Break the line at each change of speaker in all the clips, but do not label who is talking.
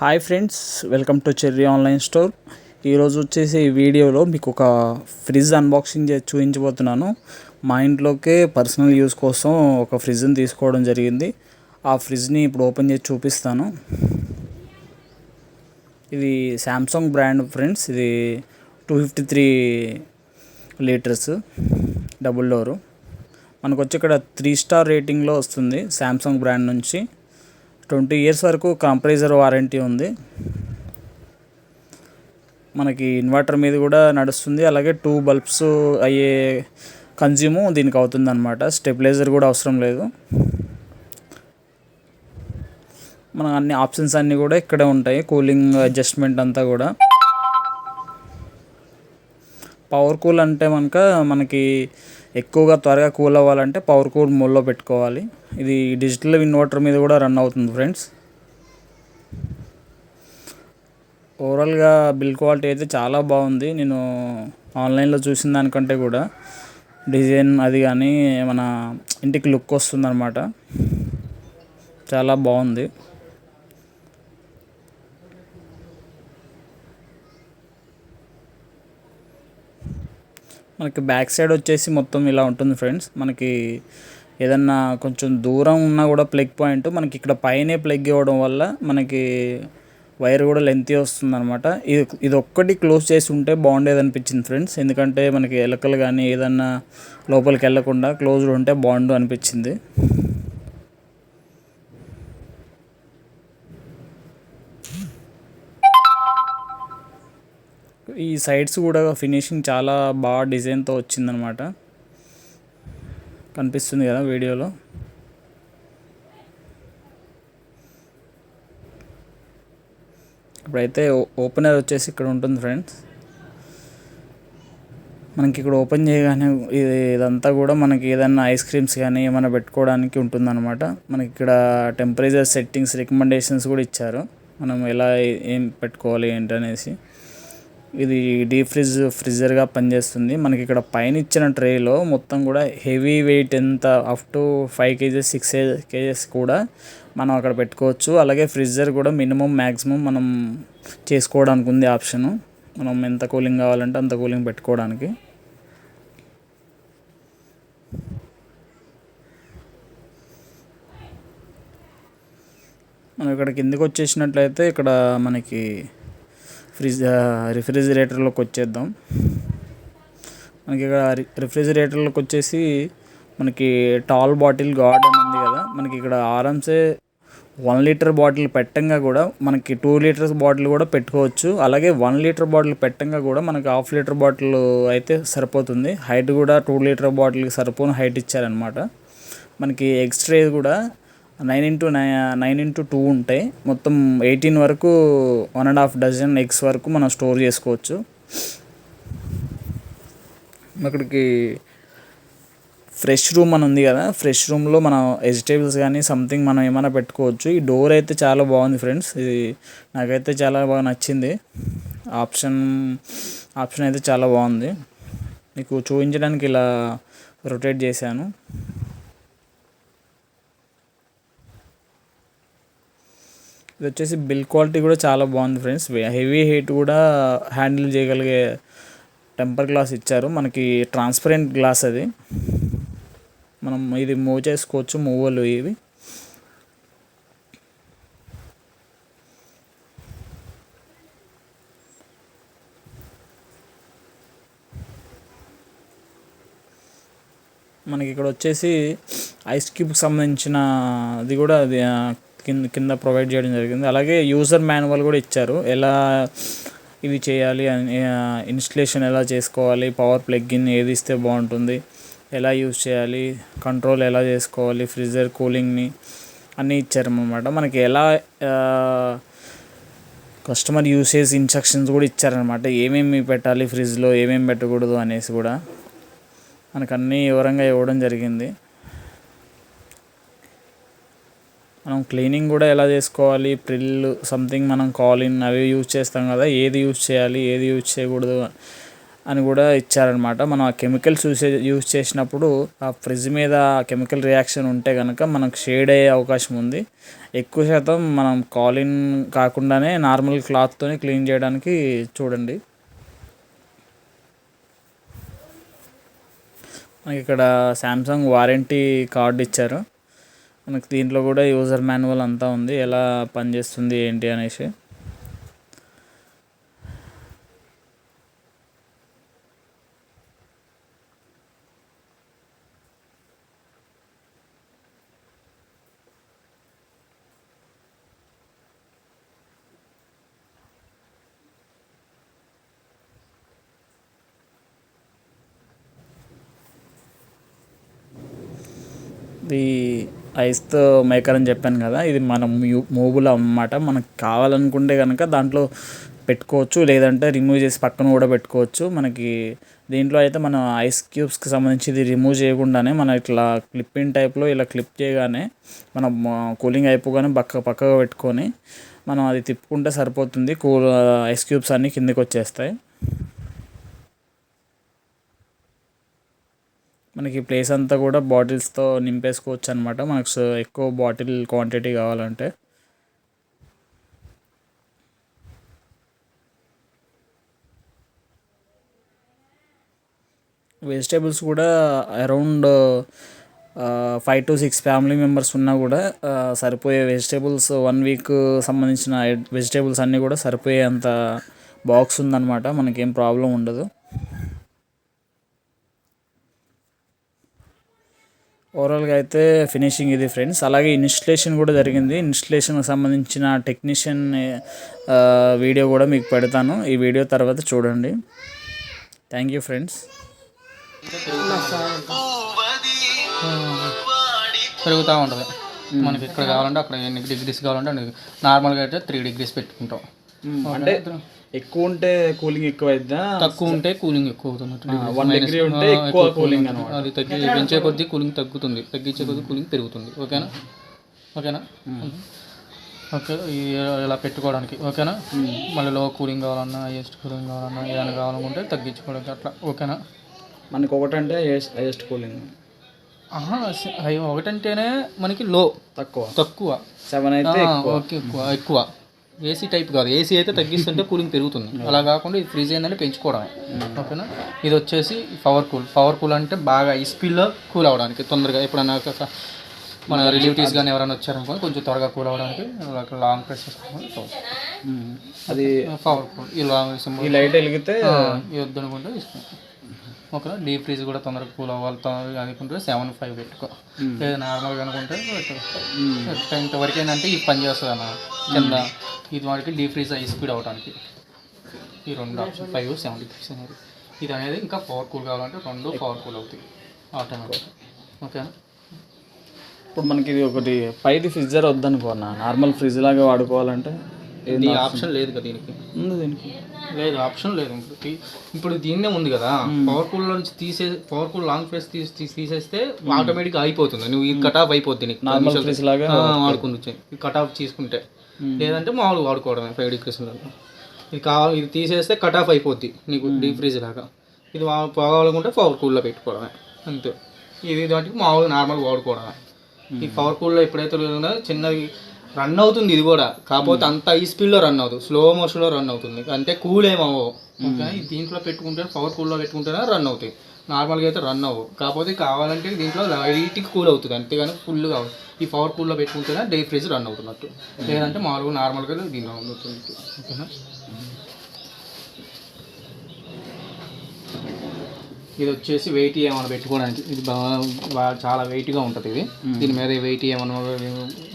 Hi friends, welcome to cherry online store. ఈరోజు వచ్చేసి ఈ వీడియోలో మీకు ఒక ఫ్రిడ్జ్ అన్బాక్సింగ్ చేసి చూపించబోతున్నాను. మా ఇంట్లోకే పర్సనల్ యూస్ కోసం ఒక ఫ్రిడ్జ్ని తీసుకోవడం జరిగింది. ఆ ఫ్రిడ్జ్ని ఇప్పుడు ఓపెన్ చేసి చూపిస్తాను. ఇది శాంసంగ్ బ్రాండ్ ఫ్రెండ్స్. ఇది 253 లీటర్స్ డబుల్ డోరు. మనకు వచ్చి ఇక్కడ 3 స్టార్ రేటింగ్లో వస్తుంది శాంసంగ్ బ్రాండ్ నుంచి. 20 ఇయర్స్ వరకు కంప్రెసర్ వారంటీ ఉంది. మనకి ఇన్వర్టర్ మీద కూడా నడుస్తుంది. అలాగే 2 బల్బ్స్ అయ్యే కన్జ్యూము దీనికి అవుతుంది అనమాట. స్టెబిలైజర్ కూడా అవసరం లేదు. మన అన్ని ఆప్షన్స్ అన్నీ కూడా ఇక్కడే ఉంటాయి. కూలింగ్ అడ్జస్ట్మెంట్ అంతా కూడా. పవర్ కూల్ అంటే మనకి ఎక్కువగా త్వరగా కూల్ అవ్వాలంటే పవర్ కూల్ మోడ్లో పెట్టుకోవాలి. ఇది డిజిటల్ ఇన్వర్టర్ మీద కూడా రన్ అవుతుంది ఫ్రెండ్స్. ఓవరాల్గా బిల్ క్వాలిటీ అయితే చాలా బాగుంది. నేను ఆన్లైన్లో చూసిన దానికంటే కూడా డిజైన్ అది కానీ మన ఇంటికి లుక్ వస్తుంది అనమాట. చాలా బాగుంది. మనకి బ్యాక్ సైడ్ వచ్చేసి మొత్తం ఇలా ఉంటుంది ఫ్రెండ్స్. మనకి ఏదన్నా కొంచెం దూరం ఉన్నా కూడా ప్లగ్ పాయింట్ మనకి ఇక్కడ పైనే ప్లగ్ ఇవ్వడం వల్ల మనకి వైర్ కూడా లెంతీ వస్తుంది అనమాట. ఇది ఒక్కటి క్లోజ్ చేసి ఉంటే బాగుండేది అనిపించింది ఫ్రెండ్స్. ఎందుకంటే మనకి ఎలకలు కానీ ఏదన్నా లోపలికి వెళ్ళకుండా క్లోజ్డ్ ఉంటే బాగుండు అనిపించింది. ఈ సైడ్స్ కూడా ఫినిషింగ్ చాలా బాగా డిజైన్తో వచ్చిందనమాట. కనిపిస్తుంది కదా వీడియోలో. ఇప్పుడైతే ఓపెనర్ వచ్చేసి ఇక్కడ ఉంటుంది ఫ్రెండ్స్. మనకి ఇక్కడ ఓపెన్ చేయగానే ఇదంతా కూడా మనకి ఏదన్నా ఐస్ క్రీమ్స్ కానీ ఏమైనా పెట్టుకోవడానికి ఉంటుందన్నమాట. మనకి ఇక్కడ టెంపరేచర్ సెట్టింగ్స్ రికమెండేషన్స్ కూడా ఇచ్చారు, మనం ఎలా ఏం పెట్టుకోవాలి ఏంటనేసి. ఇది డీప్ ఫ్రిడ్జర్గా పనిచేస్తుంది. మనకి ఇక్కడ పైన ఇచ్చిన ట్రేలో మొత్తం కూడా హెవీ వెయిట్ ఎంత అప్ టు 5 kgs 6 kgs కూడా మనం అక్కడ పెట్టుకోవచ్చు. అలాగే ఫ్రిడ్జర్ కూడా మ్యాక్సిమం మనం చేసుకోవడానికి ఉంది ఆప్షను. మనం ఎంత కూలింగ్ కావాలంటే అంత కూలింగ్ పెట్టుకోవడానికి. మనం ఇక్కడ కిందకి వచ్చేసినట్లయితే ఇక్కడ మనకి రిఫ్రిజిరేటర్లోకి వచ్చేద్దాం. మనకి ఇక్కడ రిఫ్రిజిరేటర్లోకి వచ్చేసి మనకి టాల్ బాటిల్ గార్డ్ అని ఉంది కదా. మనకి ఇక్కడ ఆరామ్సే 1 లీటర్ బాటిల్ పెట్టంగా కూడా మనకి 2 లీటర్స్ బాటిల్ కూడా పెట్టుకోవచ్చు. అలాగే 1 లీటర్ బాటిల్ పెట్టంగా కూడా మనకి 1/2 లీటర్ బాటిల్ అయితే సరిపోతుంది. హైట్ కూడా 2 లీటర్ బాటిల్కి సరిపోని హైట్ ఇచ్చారనమాట. మనకి ఎక్స్ట్రా కూడా 9x2 ఉంటాయి. మొత్తం 18 వరకు 1.5 డజన్ ఎగ్స్ వరకు మనం స్టోర్ చేసుకోవచ్చు. అక్కడికి ఫ్రెష్ రూమ్ అని ఉంది కదా, ఫ్రెష్ రూమ్లో మనం వెజిటేబుల్స్ కానీ సంథింగ్ మనం ఏమైనా పెట్టుకోవచ్చు. ఈ డోర్ అయితే చాలా బాగుంది ఫ్రెండ్స్. ఇది నాకైతే చాలా బాగా నచ్చింది. ఆప్షన్ అయితే చాలా బాగుంది. మీకు చూపించడానికి ఇలా రొటేట్ చేశాను. ఇది వచ్చేసి బిల్ క్వాలిటీ కూడా చాలా బాగుంది ఫ్రెండ్స్. హెవీ హీట్ కూడా హ్యాండిల్ చేయగలిగే టెంపర్ గ్లాస్ ఇచ్చారు. మనకి ట్రాన్స్పరెంట్ గ్లాస్ అది. మనం ఇది మూవ్ చేసుకోవచ్చు, మూవలు ఇవి. మనకి ఇక్కడ వచ్చేసి ఐస్ క్యూబ్కి సంబంధించిన అది కూడా అది కింద ప్రొవైడ్ చేయడం జరిగింది. అలాగే యూజర్ మాన్యువల్ కూడా ఇచ్చారు, ఎలా ఇవి చేయాలి అని, ఇన్స్టలేషన్ ఎలా చేసుకోవాలి, పవర్ ప్లగ్ ఇన్ ఏది ఇస్తే బాగుంటుంది, ఎలా యూజ్ చేయాలి, కంట్రోల్ ఎలా చేసుకోవాలి, ఫ్రిడ్జర్ కూలింగ్ని అన్నీ ఇచ్చారన్నమాట. మనకి ఎలా కస్టమర్ యూసేజ్ ఇన్స్ట్రక్షన్స్ కూడా ఇచ్చారనమాట. ఏమేమి పెట్టాలి ఫ్రిడ్జ్లో, ఏమేమి పెట్టకూడదు అనేసి కూడా మనకు అన్నీ వివరంగా ఇవ్వడం జరిగింది. మనం క్లీనింగ్ కూడా ఎలా చేసుకోవాలి, సంథింగ్ మనం కాలిన్ అవి యూజ్ చేస్తాం కదా, ఏది యూజ్ చేయాలి ఏది యూజ్ చేయకూడదు అని కూడా ఇచ్చారనమాట. మనం ఆ కెమికల్స్ యూజ్ చేసినప్పుడు ఆ ఫ్రిడ్జ్ మీద కెమికల్ రియాక్షన్ ఉంటే కనుక మనకు షేడ్ అయ్యే అవకాశం ఉంది. ఎక్కువ శాతం మనం కాలిన్ కాకుండానే నార్మల్ క్లాత్తోనే క్లీన్ చేయడానికి చూడండి. మనకి ఇక్కడ శాంసంగ్ వారంటీ కార్డు ఇచ్చారు. మనకు దీంట్లో కూడా యూజర్ మాన్యువల్ అంతా ఉంది, ఎలా పనిచేస్తుంది ఏంటి అనేసి. ఇది ఐస్తో మేకర్ అని చెప్పాను కదా, ఇది మనం మూవబుల్ అన్నమాట. మనకు కావాలనుకుంటే కనుక దాంట్లో పెట్టుకోవచ్చు, లేదంటే రిమూవ్ చేసి పక్కన కూడా పెట్టుకోవచ్చు. మనకి దీంట్లో అయితే మనం ఐస్ క్యూబ్స్కి సంబంధించి ఇది రిమూవ్ చేయకుండానే మనం ఇట్లా క్లిప్పింగ్ టైప్లో ఇలా క్లిప్ చేయగానే మనం కూలింగ్ అయిపోగానే పక్కగా పెట్టుకొని మనం అది తిప్పుకుంటే సరిపోతుంది. ఐస్ క్యూబ్స్ అన్నీ కిందకి వచ్చేస్తాయి. మనకి ప్లేస్ అంతా కూడా బాటిల్స్తో నింపేసుకోవచ్చు అనమాట, మనకు ఎక్కువ బాటిల్ క్వాంటిటీ కావాలంటే. వెజిటేబుల్స్ కూడా అరౌండ్ 5 to 6 ఫ్యామిలీ మెంబర్స్ ఉన్నా కూడా సరిపోయే వెజిటేబుల్స్, 1 వీక్ సంబంధించిన వెజిటేబుల్స్ అన్నీ కూడా సరిపోయే అంత బాక్స్ ఉందన్నమాట. మనకేం ప్రాబ్లం ఉండదు. ఓవరాల్గా అయితే ఫినిషింగ్ ఇది ఫ్రెండ్స్. అలాగే ఇన్స్టలేషన్ కూడా జరిగింది. ఇన్స్టలేషన్కి సంబంధించిన టెక్నీషియన్ వీడియో కూడా మీకు పెడతాను, ఈ వీడియో తర్వాత చూడండి. Thank you friends.
పెరుగుతూ ఉంటుంది. మనకి ఇక్కడ కావాలంటే అక్కడ ఎన్ని డిగ్రీస్ కావాలంటే నార్మల్గా అయితే 3 degrees పెట్టుకుంటాం.
అంటే ఎక్కువ ఉంటే కూలింగ్ ఎక్కువ అవుతుందా,
తక్కువ ఉంటే కూలింగ్ ఎక్కువ అవుతుంది.
1 degree ఉంటే ఎక్కువ కూలింగ్ అనమాట.
అది పెంచే కొద్దీ కూలింగ్ తగ్గుతుంది, తగ్గించే కొద్దీ కూలింగ్ పెరుగుతుంది. ఓకేనా? ఓకే, ఇలా పెట్టుకోవడానికి. ఓకేనా? మళ్ళీ లో కూలింగ్ కావాలన్నా, హైయెస్ట్ కూలింగ్ కావాలన్నా, ఏదైనా కావాలనుకుంటే తగ్గించుకోవడానికి అట్లా. ఓకేనా?
మనకి ఒకటంటే హైయెస్ట్ కూలింగ్,
ఒకటంటేనే మనకి లో, తక్కువ
7 అయితే
ఓకే, ఎక్కువ. ఏసీ టైప్ కాదు, ఏసీ అయితే తగ్గిస్తుంటే కూలింగ్ పెరుగుతుంది. అలా కాకుండా ఇది ఫ్రిడ్జ్ ఏంటంటే పెంచుకోవడమే. ఓకేనా? ఇది వచ్చేసి పవర్ కూల్ అంటే బాగా ఈ స్పీడ్లో కూల్ అవ్వడానికి, తొందరగా ఎప్పుడన్నా మన రిలేటివ్స్ కానీ ఎవరైనా వచ్చారనుకో కొంచెం త్వరగా కూల్ అవ్వడానికి లాంగ్ ప్రెస్ చేసుకోవాలి.
అది
పవర్ కూల్.
ఈ లైట్ వెలిగితే
వద్దు అనుకుంటే తీసుకుంటాం. ఓకేనా? డీప్ ఫ్రీజ్ కూడా తొందరగా కూల్ అవ్వాలి అనుకుంటే 7.5 పెట్టుకో. లేదా నార్మల్గా అనుకుంటే ఇంతవరకు ఏంటంటే ఇది పని చేస్తుంది అన్న కింద. ఇది వాడికి డీప్ ఫ్రీజ్ హై స్పీడ్ అవ్వడానికి ఈ 2 ఆప్షన్ 573 అనేది. ఇది అనేది ఇంకా పవర్ కూల్ కావాలంటే 2 పవర్ కూల్ అవుతాయి ఆటోమేటిక్. ఓకేనా?
ఇప్పుడు మనకి ఇది ఒకటి పైది ఫ్రిడ్జర్ వద్దనుకోనా, నార్మల్ ఫ్రిడ్జ్ లాగా వాడుకోవాలంటే
ఇది ఆప్షన్ లేదు కదా దీనికి. లేదు, ఆప్షన్ లేదు. ఇప్పుడు దీన్నే ఉంది కదా, పవర్ కూల్ నుంచి పవర్ కూల్ లాంగ్ ప్రెస్ తీసేస్తే ఆటోమేటిక్గా అయిపోతుంది. నువ్వు ఇది కట్ ఆఫ్ అయిపోద్ది నీకు వాడుకుని కట్ ఆఫ్ తీసుకుంటే. లేదంటే మామూలుగా వాడుకోవడమే 5 degrees. ఇది ఇది తీసేస్తే కట్ ఆఫ్ అయిపోద్ది నీకు డీప్ ఫ్రీజ్ లాగా. ఇది పోవాలనుకుంటే పవర్ కూల్లో పెట్టుకోవడమే అంతే. ఇది వాటికి మామూలుగా నార్మల్గా వాడుకోవడమే. ఈ పవర్ కూల్లో ఎప్పుడైతే చిన్నది రన్ అవుతుంది, ఇది కూడా కాకపోతే అంత హై స్పీడ్లో రన్ అవుతుంది, స్లో మోషన్లో రన్ అవుతుంది. అంటే కూల్ ఏమవు. ఓకే, దీంట్లో పెట్టుకుంటే పవర్ కూల్లో పెట్టుకుంటేనే రన్ అవుతాయి. నార్మల్గా అయితే రన్ అవ్వవు. కాకపోతే కావాలంటే దీంట్లో లైట్కి కూల్ అవుతుంది, అంతేగాని ఫుల్ కావాలి. ఈ పవర్ కూల్లో పెట్టుకుంటేనే డీప్ ఫ్రీజ్ రన్ అవుతున్నట్టు. లేదంటే మామూలుగా నార్మల్గా దీంట్లో అవుతుంది. ఓకేనా? ఇది వచ్చేసి వెయిట్ ఏమైనా పెట్టుకోవడానికి. ఇది బాగా చాలా వెయిట్గా ఉంటుంది. దీని మీద వెయిట్ ఏమైనా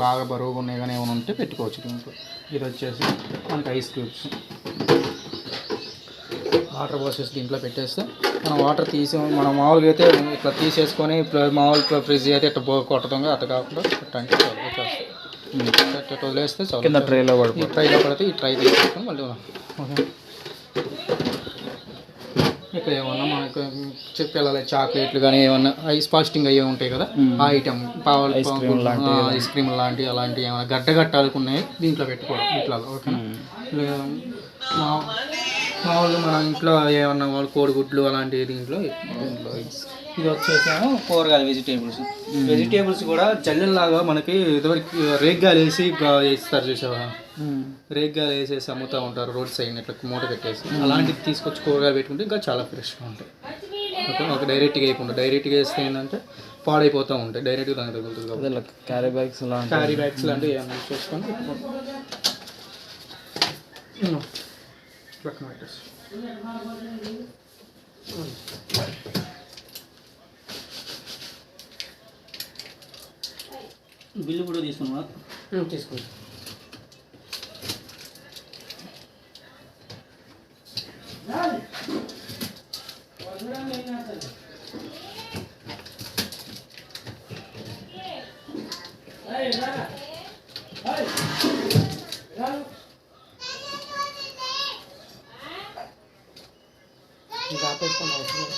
బాగా బరువుగా ఉన్నాయి కానీ ఏమైనా ఉంటే పెట్టుకోవచ్చు దీంట్లో. ఇది వచ్చేసి మనకి ఐస్ క్యూబ్స్. వాటర్ పోసేసి దీంట్లో పెట్టేస్తే మనం వాటర్ మనం మామూలుగా అయితే ఇట్లా తీసేసుకొని మామూలు ఫ్రిడ్జ్ అయితే ఇట్లా కొట్టడం అట్లా కాకుండా పెట్టడానికి వదిలేస్తే చాలు. ట్రైలో పడితే ఈ ట్రై తీసుకొని మళ్ళీ ఓకే. ఇక్కడ ఏమన్నా మనకు పిల్లల చాక్లెట్లు కానీ ఏమన్నా ఐస్ ఫాస్టింగ్ అయ్యే ఉంటాయి కదా, ఆ ఐటమ్ ఐస్ క్రీమ్ లాంటివి అలాంటివి ఏమైనా గడ్డగట్టాలకున్నాయి దీంట్లో పెట్టుకోవడం ఇట్లా. ఓకేనా? మామూలుగా మన ఇంట్లో ఏమన్నా వాళ్ళు కోడిగుడ్లు అలాంటివి దీంట్లో ఇది వచ్చేసేమో కూరగాయలు వెజిటేబుల్స్ కూడా జల్లెల్లాగా మనకి ఇదివరకు రేగ్గాయలు వేసి వేస్తారు చూసావా, రేగ్గాయలు వేసేసి అమ్ముతూ ఉంటారు రోడ్ సైడ్ ఇట్లా మూట కట్టేసి, అలాంటివి తీసుకొచ్చి కూరగాయలు పెట్టుకుంటే ఇంకా చాలా ఫ్రెష్గా ఉంటాయి. ఓకే, మాకు డైరెక్ట్గా వేయకుండా డైరెక్ట్గా వేస్తే ఏంటంటే పాడైపోతూ ఉంటాయి, డైరెక్ట్గా దానికి తగులుతుంది కాబట్టి
క్యారీ బ్యాగ్స్
లాంటివి ఏమన్నా చేసుకొని పక్కన పెట్టేసి
బిల్లు కూడా తీసుకున్నా
తీసుకోండి. ఇంకా ఆపేసుకొని అవసరం